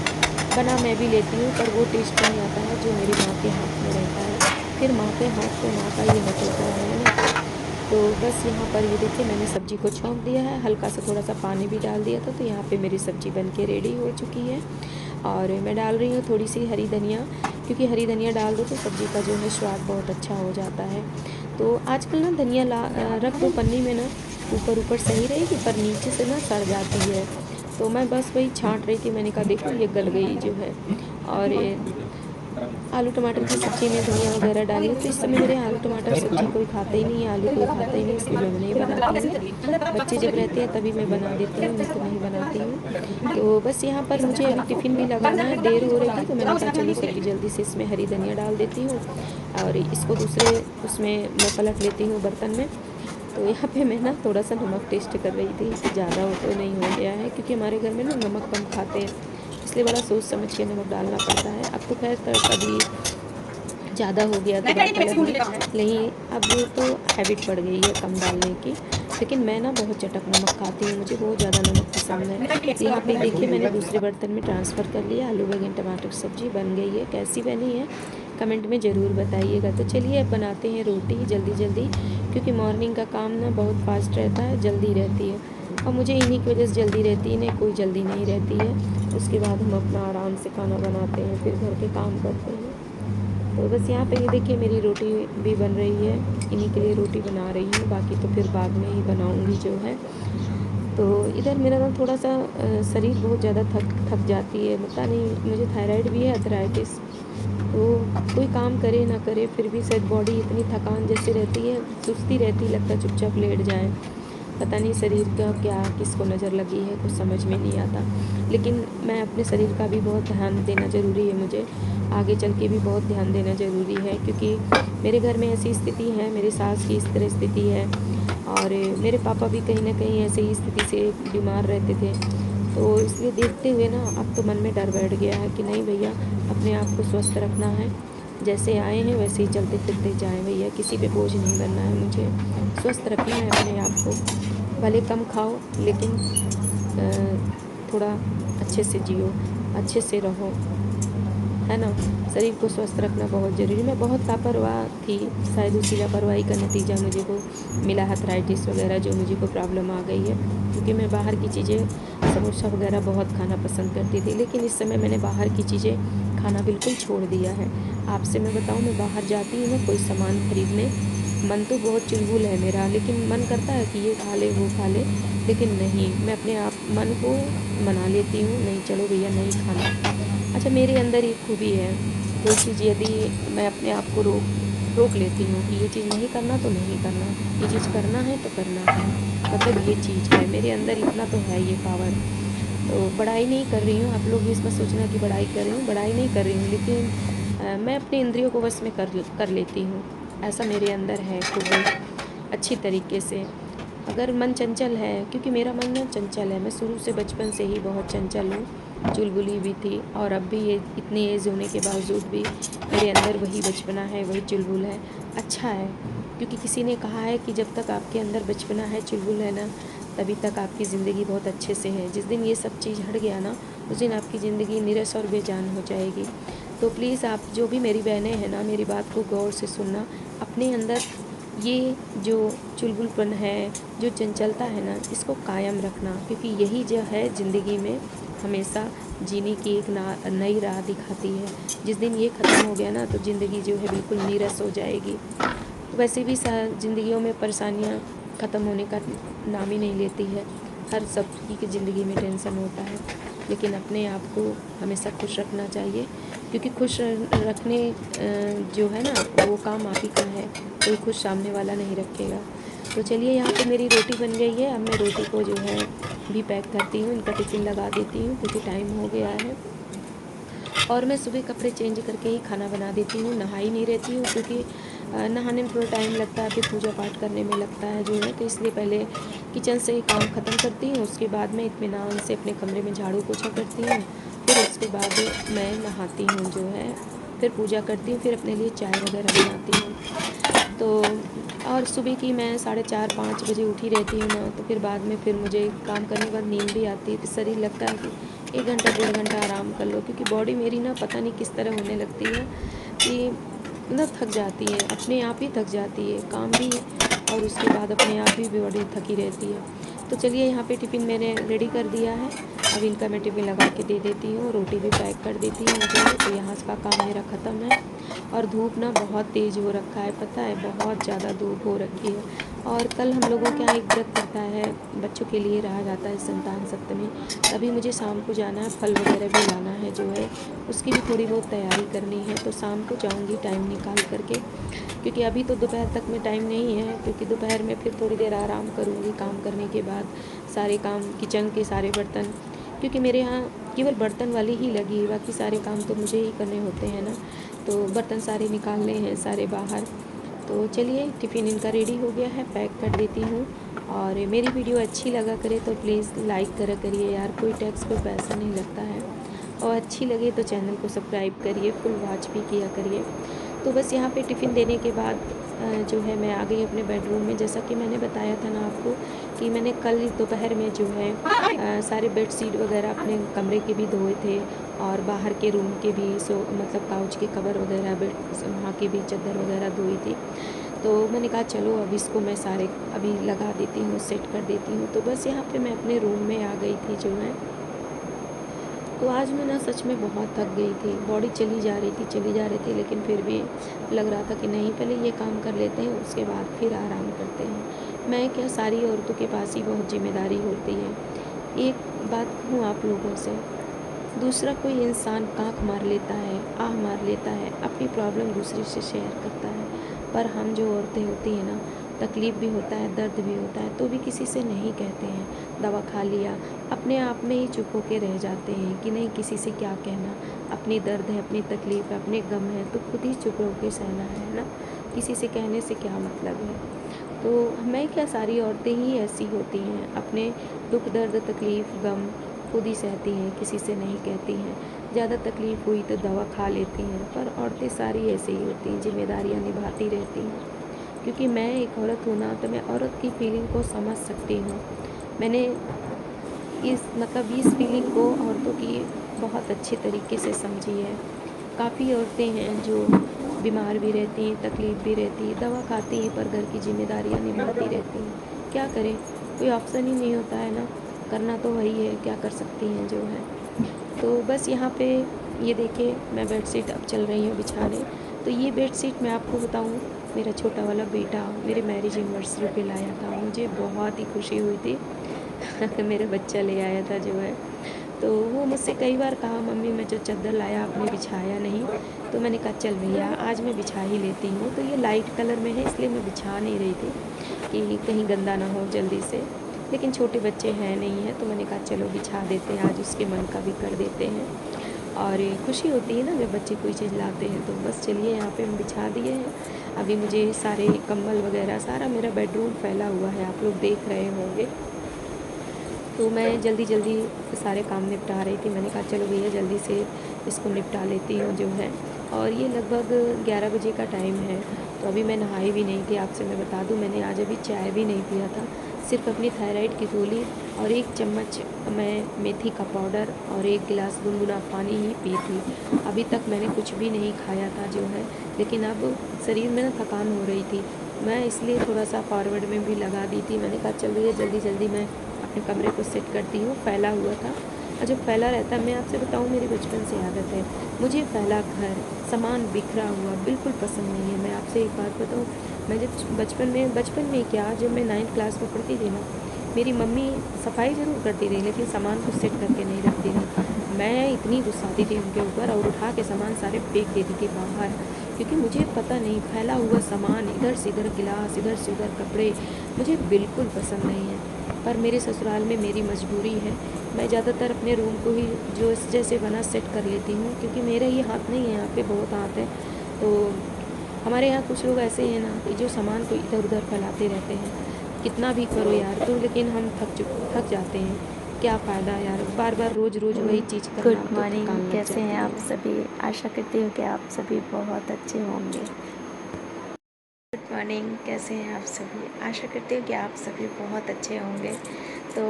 बना मैं भी लेती हूँ, पर वो टेस्ट नहीं आता है जो मेरी माँ के हाथ में रहता है। फिर माँ के हाथ तो माँ का ही हाथ होता है ना। तो बस यहाँ पर ये देखिए, मैंने सब्ज़ी को छौंक दिया है, हल्का सा थोड़ा सा पानी भी डाल दिया था, तो यहाँ पे मेरी सब्ज़ी बन के रेडी हो चुकी है। और मैं डाल रही हूँ थोड़ी सी हरी धनिया, क्योंकि हरी धनिया डाल दो तो सब्ज़ी का जो है स्वाद बहुत अच्छा हो जाता है। तो आजकल ना धनिया रख दो पन्नी में ना, ऊपर ऊपर सही रहेगी, पर नीचे से ना सड़ जाती है। तो मैं बस वही छाँट रही थी, मैंने कहा देखो ये गल गई जो है। और ये आलू टमाटर की सब्ज़ी में धनिया वगैरह डाली, तो इस समय मेरे आलू टमाटर सब्ज़ी कोई खाता ही नहीं है, आलू कोई खाता ही नहीं, इसलिए मैं नहीं बनाती हूँ। बच्चे जब रहते हैं तभी मैं बना देती हूँ, नहीं तो नहीं बनाती हूँ। तो बस यहाँ पर मुझे अभी टिफ़िन भी लगाना है, देर हो रही थी, तो मैंने कहा चलिए सब्ज़ी जल्दी से इसमें हरी धनिया डाल देती हूँ और इसको दूसरे उसमें मैं पलट लेती हूँ बर्तन में। तो यहाँ पे मैं ना थोड़ा सा नमक टेस्ट कर रही थी कि ज़्यादा हो तो नहीं हो गया है, क्योंकि हमारे घर में ना नमक कम खाते हैं, इसलिए बड़ा सोच समझ के नमक डालना पड़ता है। अब तो खैर कभी ज़्यादा हो गया तो डालता लगी, नहीं अब तो हैबिट पड़ गई है कम डालने की, लेकिन मैं ना बहुत चटक नमक खाती हूँ, मुझे बहुत ज़्यादा नमक पसंद है। तो यहाँ पे देखिए मैंने दूसरे बर्तन में ट्रांसफ़र कर लिया। आलू बैंगन टमाटर की सब्ज़ी बन गई है। कैसी बनी है कमेंट में ज़रूर बताइएगा। तो चलिए अब बनाते हैं रोटी जल्दी जल्दी, क्योंकि मॉर्निंग का काम ना बहुत फास्ट रहता है, जल्दी रहती है और मुझे इन्हीं की वजह से जल्दी रहती है, इन्हें कोई जल्दी नहीं रहती है। उसके बाद हम अपना आराम से खाना बनाते हैं, फिर घर के काम करते हैं। तो बस यहाँ पे ये देखिए मेरी रोटी भी बन रही है, इन्हीं के लिए रोटी बना रही हूँ, बाकी तो फिर बाद में ही बनाऊँगी जो है। तो इधर मेरा ना थोड़ा सा शरीर बहुत ज़्यादा थक जाती है, पता नहीं मुझे थायराइड भी है, अर्थराइटिस। तो कोई काम करे ना करे फिर भी शायद बॉडी इतनी थकान जैसे रहती है, सुस्ती रहती, लगता चुपचाप लेट जाए। पता नहीं शरीर का क्या किसको नज़र लगी है, कुछ समझ में नहीं आता। लेकिन मैं अपने शरीर का भी बहुत ध्यान देना ज़रूरी है, मुझे आगे चल के भी बहुत ध्यान देना ज़रूरी है, क्योंकि मेरे घर में ऐसी स्थिति है, मेरी सास की इस तरह स्थिति है और मेरे पापा भी कहीं ना कहीं ऐसे ही स्थिति से बीमार रहते थे। तो इसलिए देखते हुए ना अब तो मन में डर बैठ गया है कि नहीं भैया, अपने आप को स्वस्थ रखना है, जैसे आए हैं वैसे ही चलते फिरते जाएं भैया, किसी पे बोझ नहीं बनना है, मुझे स्वस्थ रखना है अपने आप को। भले कम खाओ लेकिन थोड़ा अच्छे से जियो, अच्छे से रहो, है ना। शरीर को स्वस्थ रखना बहुत ज़रूरी। मैं बहुत लापरवाह थी, शायद उसी लापरवाही का नतीजा मुझे को मिला अर्थराइटिस वगैरह, जो मुझे को प्रॉब्लम आ गई है, क्योंकि मैं बाहर की चीज़ें समोसा वगैरह बहुत खाना पसंद करती थी। लेकिन इस समय मैंने बाहर की चीज़ें खाना बिल्कुल छोड़ दिया है। आपसे मैं बताऊँ, मैं बाहर जाती हूँ ना कोई सामान खरीदने, मन तो बहुत चुलबुल है मेरा, लेकिन मन करता है कि ये खा ले वो खा ले, लेकिन नहीं, मैं अपने आप मन को मना लेती हूँ, नहीं चलो भैया नहीं खाना। अच्छा, मेरे अंदर एक खूबी है, कोई चीज़ यदि मैं अपने आप को रोक लेती हूँ कि ये चीज़ नहीं करना तो नहीं करना, ये चीज़ करना है तो करना है, मतलब ये चीज़ है मेरे अंदर, इतना तो है ये पावर। तो बड़ाई नहीं कर रही हूँ, आप लोग भी इसमें सोचना कि बड़ाई कर रही हूँ, बड़ाई नहीं कर रही हूँ, लेकिन मैं अपने इंद्रियों को वश में कर लेती हूँ, ऐसा मेरे अंदर है खूबी अच्छी तरीके से। अगर मन चंचल है, क्योंकि मेरा मन ना चंचल है, मैं शुरू से बचपन से ही बहुत चंचल हूँ, चुलबुली भी थी, और अब भी ये इतनी एज होने के बावजूद भी मेरे अंदर वही बचपना है, वही चुलबुल है। अच्छा है, क्योंकि किसी ने कहा है कि जब तक आपके अंदर बचपना है, चुलबुल है ना, तभी तक आपकी ज़िंदगी बहुत अच्छे से है। जिस दिन ये सब चीज़ हट गया ना, उस दिन आपकी ज़िंदगी नीरस और बेजान हो जाएगी। तो प्लीज़ आप जो भी मेरी बहनें हैं ना, मेरी बात को गौर से सुनना, अपने अंदर ये जो चुलबुलपन है, जो चंचलता है ना, इसको कायम रखना, क्योंकि यही जो है ज़िंदगी में हमेशा जीने की एक नई राह दिखाती है। जिस दिन ये ख़त्म हो गया ना, तो ज़िंदगी जो है बिल्कुल नीरस हो जाएगी। वैसे भी ज़िंदगियों में परेशानियाँ ख़त्म होने का नाम ही नहीं लेती है, हर सबकी की ज़िंदगी में टेंशन होता है, लेकिन अपने आप को हमेशा खुश रखना चाहिए, क्योंकि खुश रखने जो है ना, वो काम आप ही का है, कोई खुश सामने वाला नहीं रखेगा। तो चलिए, यहाँ पे मेरी रोटी बन गई है, अब मैं रोटी को जो है भी पैक करती हूँ, इनका टिफ़िन लगा देती हूँ, क्योंकि टाइम हो गया है। और मैं सुबह कपड़े चेंज करके ही खाना बना देती हूँ, नहाई नहीं रहती हूँ, क्योंकि नहाने में थोड़ा टाइम लगता है, फिर पूजा पाठ करने में लगता है जो है, तो इसलिए पहले किचन से ही काम ख़त्म करती हूँ, उसके बाद मैं इत्मीनान से अपने कमरे में झाड़ू पोछा करती हूँ, फिर उसके बाद मैं नहाती हूँ जो है, फिर पूजा करती हूँ, फिर अपने लिए चाय वगैरह बनाती हूँ। तो और सुबह की मैं 4:30-5 बजे उठी रहती हूँ ना, तो फिर बाद में फिर मुझे काम करने के बाद नींद भी आती है, तो शरीर लगता है कि 1 घंटा 1.5 घंटा आराम कर लो, क्योंकि बॉडी मेरी ना पता नहीं किस तरह होने लगती है कि मतलब थक जाती है, अपने आप ही थक जाती है, काम भी और उसके बाद अपने आप भी बॉडी थकी रहती है। तो चलिए, यहाँ पे टिफ़िन मैंने रेडी कर दिया है, अब इनका मैं टिफ़िन लगा के दे देती हूँ, रोटी भी पैक कर देती हूँ जो है, तो यहाँ का काम मेरा ख़त्म है। और धूप ना बहुत तेज़ हो रखा है, पता है, बहुत ज़्यादा धूप हो रखी है। और कल हम लोगों के यहाँ एक व्रत पड़ता है, बच्चों के लिए रहा जाता है संतान सप्तमी, तभी मुझे शाम को जाना है, फल वगैरह भी लाना है जो है, उसकी भी थोड़ी बहुत तैयारी करनी है, तो शाम को जाऊँगी टाइम निकाल करके, क्योंकि अभी तो दोपहर तक में टाइम नहीं है, क्योंकि दोपहर में फिर थोड़ी देर आराम करूँगी काम करने के बाद, सारे काम किचन के सारे बर्तन, क्योंकि मेरे यहाँ केवल बर्तन वाली ही लगी है, बाकी सारे काम तो मुझे ही करने होते हैं ना, तो बर्तन सारे निकालने हैं, सारे बाहर। तो चलिए, टिफ़िन इनका रेडी हो गया है, पैक कर देती हूँ। और मेरी वीडियो अच्छी लगा करे तो प्लीज़ लाइक करा करिए यार, कोई टैक्स कोई पैसा नहीं लगता है, और अच्छी लगे तो चैनल को सब्सक्राइब करिए, फुल वॉच भी किया करिए। तो बस यहाँ पे टिफ़िन देने के बाद जो है मैं आ गई अपने बेडरूम में। जैसा कि मैंने बताया था ना आपको कि मैंने कल दोपहर में जो है सारे बेडशीट वगैरह अपने कमरे के भी धोए थे और बाहर के रूम के भी, मतलब काउच के कवर वगैरह, बेड वहाँ की भी चादर वगैरह धोई थी। तो मैंने कहा चलो अब इसको मैं सारे अभी लगा देती हूँ, सेट कर देती हूँ। तो बस यहाँ पे मैं अपने रूम में आ गई थी जो है। तो आज मैं ना सच में बहुत थक गई थी, बॉडी चली जा रही थी, लेकिन फिर भी लग रहा था कि नहीं, पहले ये काम कर लेते हैं, उसके बाद फिर आराम करते हैं। मैं क्या, सारी औरतों के पास ही बहुत जिम्मेदारी होती है। एक बात कहूँ आप लोगों से, दूसरा कोई इंसान कांख मार लेता है, आह मार लेता है, अपनी प्रॉब्लम दूसरे से शेयर करता है, पर हम जो औरतें होती हैं ना, तकलीफ़ भी होता है, दर्द भी होता है, तो भी किसी से नहीं कहते हैं। दवा खा लिया, अपने आप में ही चुप होके रह जाते हैं कि नहीं, किसी से क्या कहना, अपनी दर्द है, अपनी तकलीफ़ है, अपने गम है, तो खुद ही चुप होके सहना है ना, किसी से कहने से क्या मतलब है। तो मैं क्या, सारी औरतें ही ऐसी होती हैं, अपने दुख दर्द तकलीफ़ गम खुद ही सहती हैं, किसी से नहीं कहती हैं। ज़्यादा तकलीफ़ हुई तो दवा खा लेती हैं, पर औरतें सारी ऐसे ही होती हैं, जिम्मेदारियाँ निभाती रहती हैं। क्योंकि मैं एक औरत हूँ ना, तो मैं औरत की फीलिंग को समझ सकती हूँ। मैंने इस फीलिंग को औरतों की बहुत अच्छे तरीके से समझी है। काफ़ी औरतें हैं जो बीमार भी रहती हैं, तकलीफ़ भी रहती है, दवा खाती हैं, पर घर की जिम्मेदारियाँ निभाती रहती हैं। क्या करें, कोई ऑप्शन ही नहीं होता है ना, करना तो वही है, क्या कर सकती हैं जो है। तो बस यहाँ पे ये देखिए, मैं बेडशीट अब चल रही हूँ बिछाने। तो ये बेडशीट मैं आपको बताऊँ, मेरा छोटा वाला बेटा मेरे मैरिज एनिवर्सरी पे लाया था। मुझे बहुत ही खुशी हुई थी मेरा बच्चा ले आया था जो है। तो वो मुझसे कई बार कहा, मम्मी मैं जो चादर लाया आपने बिछाया नहीं। तो मैंने कहा चल भैया आज मैं बिछा ही लेती हूँ। तो ये लाइट कलर में है, इसलिए मैं बिछा नहीं रही थी कि कहीं गंदा ना हो जल्दी से, लेकिन छोटे बच्चे हैं नहीं हैं, तो मैंने कहा चलो बिछा देते हैं, आज उसके मन का भी कर देते हैं। और ये खुशी होती है ना जब बच्चे कोई चीज़ लाते हैं। तो बस चलिए, यहाँ पे हम बिछा दिए हैं। अभी मुझे सारे कंबल वगैरह, सारा मेरा बेडरूम फैला हुआ है, आप लोग देख रहे होंगे। तो मैं जल्दी जल्दी सारे काम निपटा रही थी। मैंने कहा चलो भैया जल्दी से इसको निपटा लेती हूँ जो है। और ये लगभग 11 बजे का टाइम है। तो अभी मैं नहाई भी नहीं थी, आपसे मैं बता दूँ, मैंने आज अभी चाय भी नहीं पिया था। सिर्फ अपनी थायराइड की गोली और 1 चम्मच मैं मेथी का पाउडर और 1 गिलास गुनगुना पानी ही पी थी। अभी तक मैंने कुछ भी नहीं खाया था जो है। लेकिन अब शरीर में ना थकान हो रही थी, मैं इसलिए थोड़ा सा फॉरवर्ड में भी लगा दी थी। मैंने कहा चल भैया जल्दी जल्दी मैं अपने कमरे को सेट करती हूँ। फैला हुआ था, और जब फैला रहता है, मैं आपसे बताऊँ मेरी बचपन से आदत है, मुझे फैला घर, सामान बिखरा हुआ बिल्कुल पसंद नहीं है। मैं आपसे एक बात बताऊँ, मैं जब बचपन में क्या, जब मैं 9th क्लास में पढ़ती थी ना, मेरी मम्मी सफाई ज़रूर करती रही, लेकिन सामान को सेट करके नहीं रखती थी। मैं इतनी गुस्साती थी उनके ऊपर, और उठा के सामान सारे फेंक देती थी बाहर, क्योंकि मुझे पता नहीं, फैला हुआ सामान, इधर से इधर गिलास, इधर से उधर कपड़े, मुझे बिल्कुल पसंद नहीं है। पर मेरे ससुराल में मेरी मजबूरी है, मैं ज़्यादातर अपने रूम को ही जो जैसे बना सेट कर लेती हूँ, क्योंकि मेरा ये हाथ नहीं है, यहाँ पे बहुत हाथ है। तो हमारे यहाँ कुछ लोग ऐसे हैं ना कि जो सामान को इधर उधर फैलाते रहते हैं। कितना भी करो यार, तो लेकिन हम थक जाते हैं। क्या फ़ायदा यार, बार बार रोज़ रोज़ वही चीज़ करना। गुड तो थकान मॉर्निंग, लग कैसे जाती हैं आप है। सभी। आशा करती हूँ कि आप सभी बहुत अच्छे होंगे। गुड मॉर्निंग, कैसे हैं आप सभी। आशा करती हूँ कि आप सभी बहुत अच्छे होंगे। तो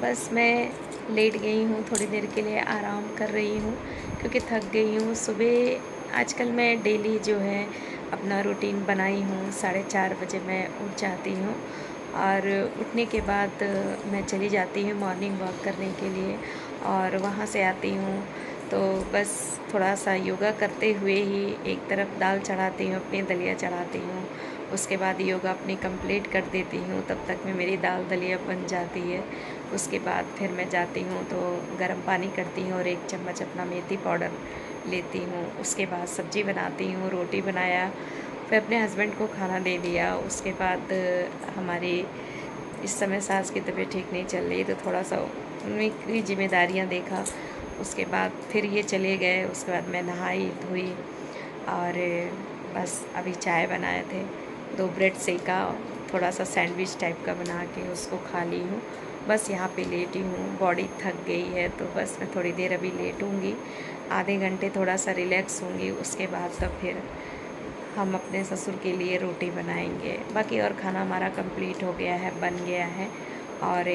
बस मैं लेट गई हूँ, थोड़ी देर के लिए आराम कर रही हूँ क्योंकि थक गई हूँ। सुबह आजकल मैं डेली जो है अपना रूटीन बनाई हूँ, 4:30 बजे मैं उठ जाती हूँ और उठने के बाद मैं चली जाती हूँ मॉर्निंग वॉक करने के लिए। और वहाँ से आती हूँ तो बस थोड़ा सा योगा करते हुए ही एक तरफ दाल चढ़ाती हूँ, अपनी दलिया चढ़ाती हूँ। उसके बाद योगा अपनी कंप्लीट कर देती हूँ, तब तक में मेरी दाल दलिया बन जाती है। उसके बाद फिर मैं जाती हूँ तो गर्म पानी करती हूँ और 1 चम्मच अपना मेथी पाउडर लेती हूँ। उसके बाद सब्ज़ी बनाती हूँ, रोटी बनाया, फिर अपने हस्बैंड को खाना दे दिया। उसके बाद हमारी इस समय सास की तबीयत ठीक नहीं चल रही, तो थोड़ा सा उनकी जिम्मेदारियाँ देखा। उसके बाद फिर ये चले गए। उसके बाद मैं नहाई धोई और बस अभी चाय बनाए थे, 2 ब्रेड सेका, थोड़ा सा सैंडविच टाइप का बना के उसको खा ली हूँ। बस यहाँ पे लेटी हूँ, बॉडी थक गई है, तो बस मैं थोड़ी देर अभी लेटूँगी, आधे घंटे थोड़ा सा रिलैक्स होंगी। उसके बाद तब फिर हम अपने ससुर के लिए रोटी बनाएंगे। बाकी और खाना हमारा कंप्लीट हो गया है, बन गया है। और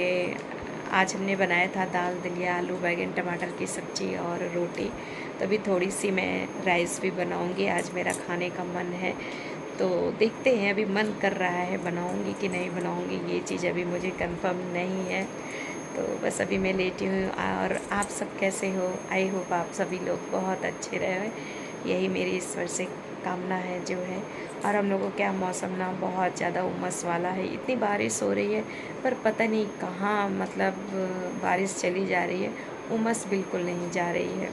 आज हमने बनाया था दाल दलिया, आलू बैंगन टमाटर की सब्ज़ी और रोटी। तो अभी थोड़ी सी मैं राइस भी बनाऊंगी, आज मेरा खाने का मन है। तो देखते हैं, अभी मन कर रहा है बनाऊंगी कि नहीं बनाऊंगी, ये चीज़ अभी मुझे कंफर्म नहीं है। तो बस अभी मैं लेटी हूँ। और आप सब कैसे हो? आई होप आप सभी लोग बहुत अच्छे रहे, यही मेरी ईश्वर से कामना है जो है। और हम लोगों को क्या मौसम ना बहुत ज़्यादा उमस वाला है, इतनी बारिश हो रही है पर पता नहीं कहाँ मतलब बारिश चली जा रही है, उमस बिल्कुल नहीं जा रही है।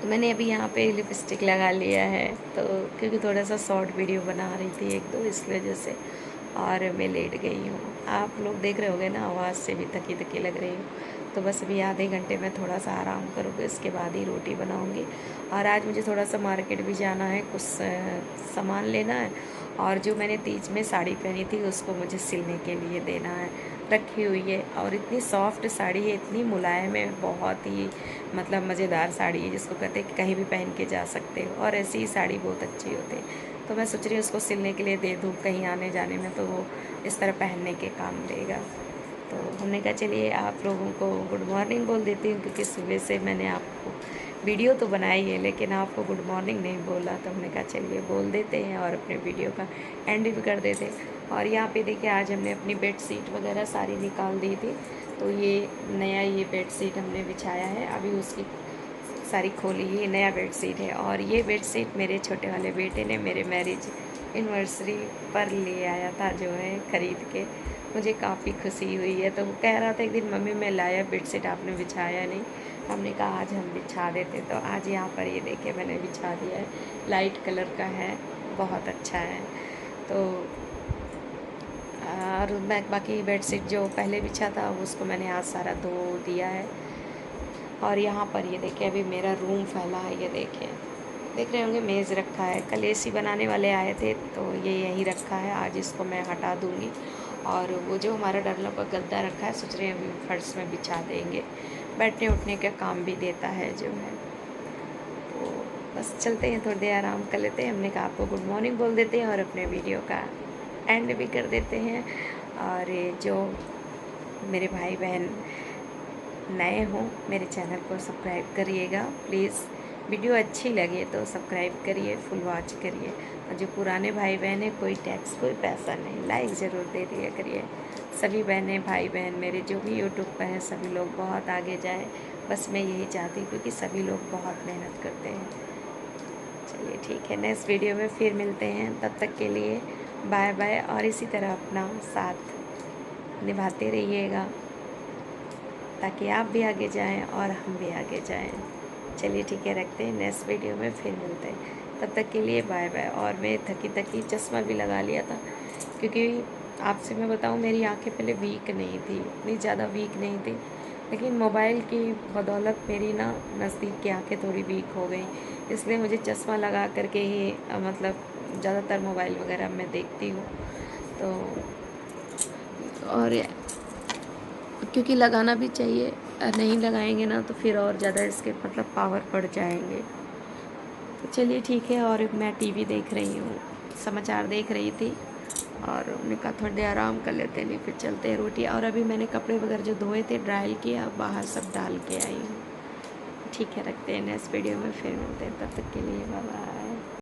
तो मैंने अभी यहाँ पे लिपस्टिक लगा लिया है, तो क्योंकि थोड़ा सा शॉर्ट वीडियो बना रही थी एक दो, इस वजह से। और मैं लेट गई हूँ, आप लोग देख रहे होंगे ना, आवाज़ से भी थकी थकी लग रही हूँ। तो बस अभी आधे घंटे में थोड़ा सा आराम करूँगी, इसके बाद ही रोटी बनाऊँगी। और आज मुझे थोड़ा सा मार्केट भी जाना है, कुछ सामान लेना है। और जो मैंने तीज में साड़ी पहनी थी उसको मुझे सिलने के लिए देना है, रखी हुई है। और इतनी सॉफ्ट साड़ी है, इतनी मुलायम है, बहुत ही मतलब मज़ेदार साड़ी है, जिसको कहते हैं कि कहीं भी पहन के जा सकते हो। और ऐसी ही साड़ी बहुत अच्छी होती है। तो मैं सोच रही हूँ उसको सिलने के लिए दे दूँ, कहीं आने जाने में तो वो इस तरह पहनने के काम देगा। तो हमने कहा चलिए आप लोगों को गुड मॉर्निंग बोल देती हूँ, क्योंकि सुबह से मैंने आपको वीडियो तो बनाई है लेकिन आपको गुड मॉर्निंग नहीं बोला। तो हमने कहा चलिए बोल देते हैं और अपने वीडियो का एंड भी कर देते हैं। और यहाँ पे देखिए, आज हमने अपनी बेड शीट वगैरह सारी निकाल दी थी। तो ये नया ये बेड शीट हमने बिछाया है, अभी उसकी सारी खोली, ये नया बेड शीट है। और ये बेड शीट मेरे छोटे वाले बेटे ने मेरे मैरिज एनिवर्सरी पर ले आया था, जो है ख़रीद के। मुझे काफ़ी खुशी हुई है। तो वो कह रहा था एक दिन, मम्मी मैं लाया बेड शीट, आपने बिछाया नहीं। हमने कहा आज हम बिछा देते। तो आज यहाँ पर ये देखिए मैंने बिछा दिया है, लाइट कलर का है, बहुत अच्छा है। तो और मैं बाकी बेड शीट जो पहले बिछा था उसको मैंने आज सारा धो दिया है। और यहाँ पर ये देखिए अभी मेरा रूम फैला है, ये देखिए, देख रहे होंगे मेज़ रखा है। कल एसी बनाने वाले आए थे तो ये यहीं रखा है, आज इसको मैं हटा दूँगी। और वो जो हमारा डरलों का गद्दा रखा है, सोच रहे हैं अभी फर्श में बिछा देंगे, बैठने उठने का काम भी देता है जो है। तो बस चलते हैं, थोड़ी देर आराम कर लेते हैं। हमने कहा आपको गुड मॉर्निंग बोल देते हैं और अपने वीडियो का एंड भी कर देते हैं। और ये जो मेरे भाई बहन नए हों, मेरे चैनल को सब्सक्राइब करिएगा प्लीज़। वीडियो अच्छी लगे तो सब्सक्राइब करिए, फुल वॉच करिए। और जो पुराने भाई बहन हैं, कोई टैक्स कोई पैसा नहीं, लाइक ज़रूर दे दिया करिए। सभी बहनें भाई बहन मेरे जो भी यूट्यूब पर हैं, सभी लोग बहुत आगे जाएं, बस मैं यही चाहती हूँ, क्योंकि सभी लोग बहुत मेहनत करते हैं। चलिए ठीक है, नेक्स्ट वीडियो में फिर मिलते हैं, तब तक के लिए बाय बाय। और इसी तरह अपना साथ निभाते रहिएगा, ताकि आप भी आगे जाएं और हम भी आगे जाएं। चलिए ठीक है, रखते हैं, नेक्स्ट वीडियो में फिर मिलते हैं, तब तक के लिए बाय बाय। और मैं थकी थकी चश्मा भी लगा लिया था, क्योंकि आपसे मैं बताऊं, मेरी आंखें पहले वीक नहीं थी, इतनी ज़्यादा वीक नहीं थी, लेकिन मोबाइल की बदौलत मेरी ना नज़दीक की आंखें थोड़ी वीक हो गई। इसलिए मुझे चश्मा लगा करके ही मतलब ज़्यादातर मोबाइल वगैरह मैं देखती हूँ। तो और क्योंकि लगाना भी चाहिए, नहीं लगाएंगे ना तो फिर और ज़्यादा इसके मतलब पावर बढ़ जाएंगे। तो चलिए ठीक है। और मैं टीवी देख रही हूँ, समाचार देख रही थी, और उन्होंने कहा थोड़ी देर आराम कर लेते हैं, नहीं फिर चलते हैं रोटी। और अभी मैंने कपड़े वगैरह जो धोए थे ड्राई किया, बाहर सब डाल के आई हूँ। ठीक है, रखते हैं, नेक्स्ट वीडियो में फिर मिलते हैं, तब तक के लिए बाय बाय।